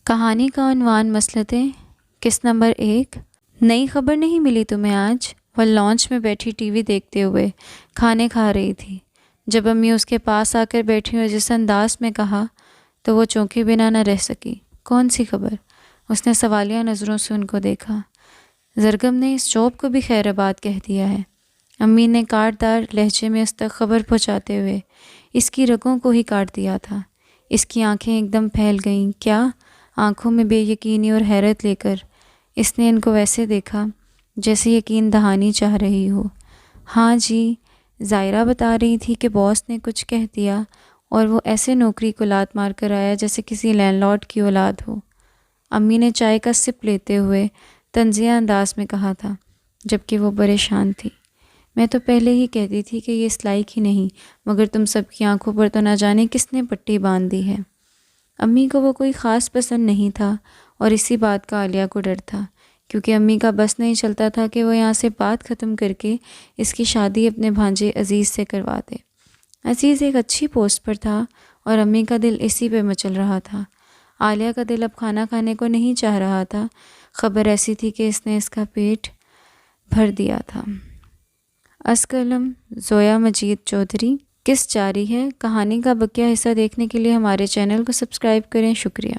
کہانی کا عنوان مسلطیں قسط نمبر 1۔ نئی خبر نہیں ملی تمہیں آج؟ وہ لانچ میں بیٹھی ٹی وی دیکھتے ہوئے کھانے کھا رہی تھی۔ جب امی اس کے پاس آ کر بیٹھی اور جس انداز میں کہا تو وہ چونکے بنا نہ رہ سکی۔ کون سی خبر؟ اس نے سوالیہ نظروں سے ان کو دیکھا۔ زرگم نے اس جاب کو بھی خیر آباد کہہ دیا ہے۔ امی نے کاٹدار لہجے میں اس تک خبر پہنچاتے ہوئے اس کی رگوں کو ہی کاٹ دیا تھا۔ اس کی آنکھیں ایک دم پھیل گئیں۔ کیا؟ آنکھوں میں بے یقینی اور حیرت لے کر اس نے ان کو ویسے دیکھا جیسے یقین دہانی چاہ رہی ہو۔ ہاں جی، ظاہرہ بتا رہی تھی کہ باس نے کچھ کہہ دیا اور وہ ایسے نوکری کو لات مار کر آیا جیسے کسی لینڈ لارڈ کی اولاد ہو۔ امی نے چائے کا سپ لیتے ہوئے طنزیہ انداز میں کہا تھا، جبکہ وہ پریشان تھی۔ میں تو پہلے ہی کہتی تھی کہ یہ اس لائق ہی نہیں، مگر تم سب کی آنکھوں پر تو نہ جانے کس نے پٹی باندھ دی ہے۔ امی کو وہ کوئی خاص پسند نہیں تھا اور اسی بات کا عالیہ کو ڈر تھا، کیونکہ امی کا بس نہیں چلتا تھا کہ وہ یہاں سے بات ختم کر کے اس کی شادی اپنے بھانجے عزیز سے کروا دے۔ عزیز ایک اچھی پوسٹ پر تھا اور امی کا دل اسی پہ مچل رہا تھا۔ عالیہ کا دل اب کھانا کھانے کو نہیں چاہ رہا تھا۔ خبر ایسی تھی کہ اس نے اس کا پیٹ بھر دیا تھا۔ از قلم زویا مجید چودھری۔ قسط جاری ہے۔ کہانی کا بقیہ حصہ دیکھنے کے لیے ہمارے چینل کو سبسکرائب کریں۔ شکریہ۔